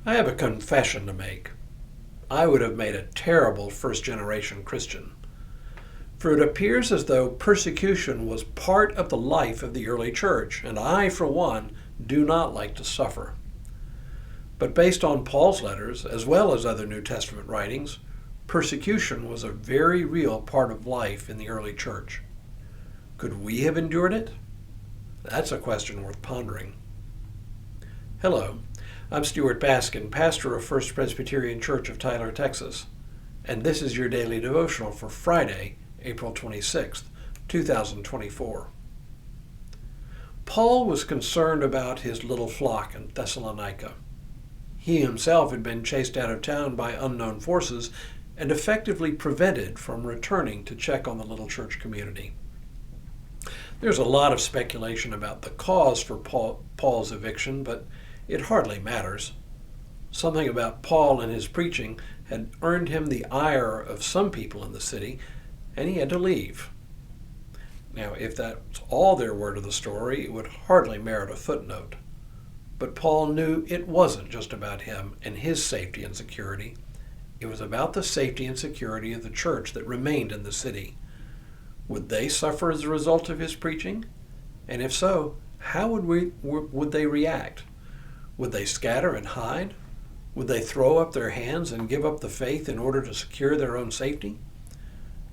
I have a confession to make. I would have made a terrible first-generation Christian, for it appears as though persecution was part of the life of the early church, and I, for one, do not like to suffer. But based on Paul's letters, as well as other New Testament writings, persecution was a very real part of life in the early church. Could we have endured it? That's a question worth pondering. Hello, I'm Stuart Baskin, pastor of First Presbyterian Church of Tyler, Texas, and this is your daily devotional for Friday, April 26th, 2024. Paul was concerned about his little flock in Thessalonica. He himself had been chased out of town by unknown forces and effectively prevented from returning to check on the little church community. There's a lot of speculation about the cause for Paul's eviction, but it hardly matters. Something about Paul and his preaching had earned him the ire of some people in the city, and he had to leave. Now, if that's all there were to the story, it would hardly merit a footnote. But Paul knew it wasn't just about him and his safety and security. It was about the safety and security of the church that remained in the city. Would they suffer as a result of his preaching? And if so, how would they react? Would they scatter and hide? Would they throw up their hands and give up the faith in order to secure their own safety?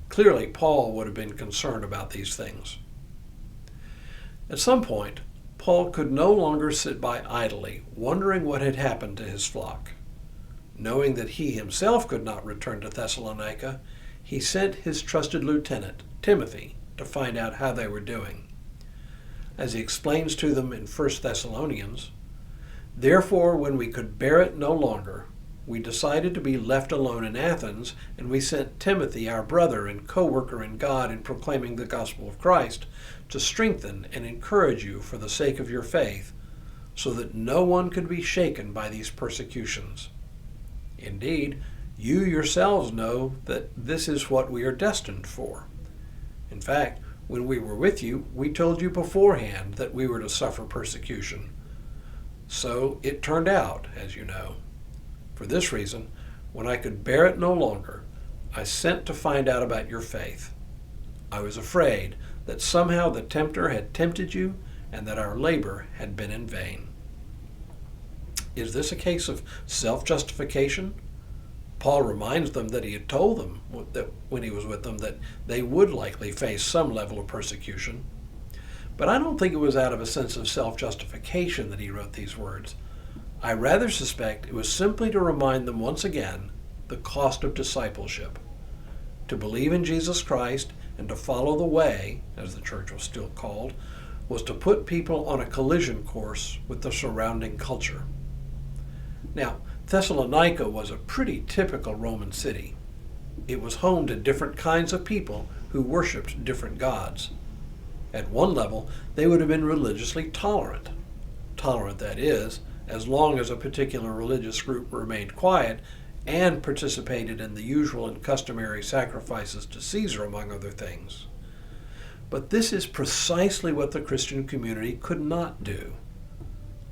Clearly, Paul would have been concerned about these things. At some point, Paul could no longer sit by idly, wondering what had happened to his flock. Knowing that he himself could not return to Thessalonica, he sent his trusted lieutenant, Timothy, to find out how they were doing. As he explains to them in 1 Thessalonians, "Therefore, when we could bear it no longer, we decided to be left alone in Athens, and we sent Timothy, our brother and co-worker in God in proclaiming the gospel of Christ, to strengthen and encourage you for the sake of your faith, so that no one could be shaken by these persecutions. Indeed, you yourselves know that this is what we are destined for. In fact, when we were with you, we told you beforehand that we were to suffer persecution. So it turned out, as you know. For this reason, when I could bear it no longer, I sent to find out about your faith. I was afraid that somehow the tempter had tempted you and that our labor had been in vain." Is this a case of self-justification? Paul reminds them that he had told them that when he was with them that they would likely face some level of persecution. But I don't think it was out of a sense of self-justification that he wrote these words. I rather suspect it was simply to remind them once again the cost of discipleship. To believe in Jesus Christ and to follow the way, as the church was still called, was to put people on a collision course with the surrounding culture. Now, Thessalonica was a pretty typical Roman city. It was home to different kinds of people who worshipped different gods. At one level, they would have been religiously tolerant. Tolerant, that is, as long as a particular religious group remained quiet and participated in the usual and customary sacrifices to Caesar, among other things. But this is precisely what the Christian community could not do.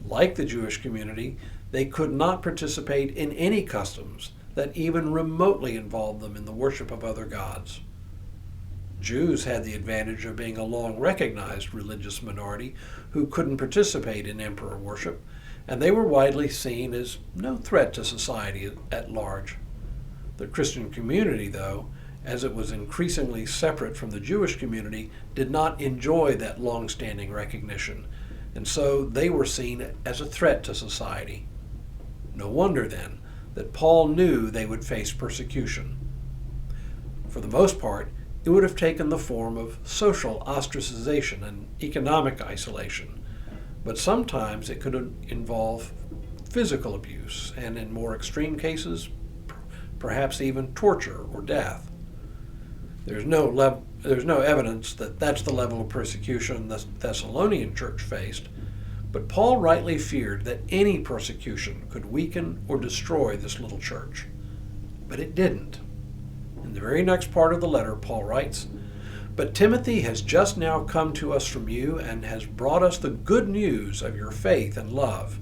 Like the Jewish community, they could not participate in any customs that even remotely involved them in the worship of other gods. Jews had the advantage of being a long-recognized religious minority who couldn't participate in emperor worship, and they were widely seen as no threat to society at large. The Christian community, though, as it was increasingly separate from the Jewish community, did not enjoy that long-standing recognition, and so they were seen as a threat to society. No wonder, then, that Paul knew they would face persecution. For the most part, it would have taken the form of social ostracization and economic isolation, but sometimes it could involve physical abuse, and in more extreme cases, perhaps even torture or death. There's no evidence that that's the level of persecution the Thessalonian church faced, but Paul rightly feared that any persecution could weaken or destroy this little church. But it didn't. In the very next part of the letter, Paul writes, "But Timothy has just now come to us from you and has brought us the good news of your faith and love.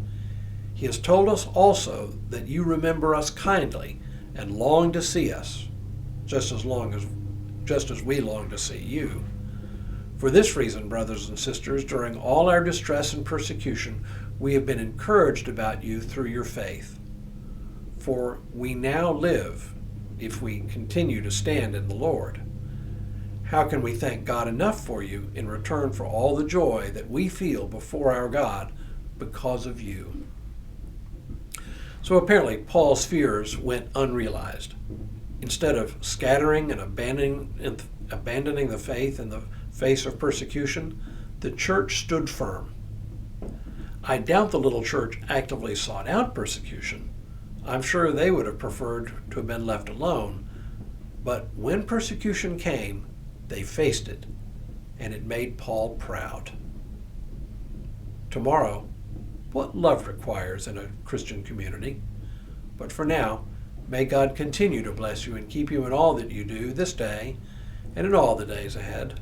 He has told us also that you remember us kindly and long to see us, just as we long to see you. For this reason, brothers and sisters, during all our distress and persecution, we have been encouraged about you through your faith. For we now live if we continue to stand in the Lord. How can we thank God enough for you in return for all the joy that we feel before our God because of you? So apparently Paul's fears went unrealized. Instead of scattering and abandoning the faith in the face of persecution, the church stood firm. I doubt the little church actively sought out persecution. I'm sure they would have preferred to have been left alone. But when persecution came, they faced it, and it made Paul proud. Tomorrow, what love requires in a Christian community. But for now, may God continue to bless you and keep you in all that you do this day and in all the days ahead.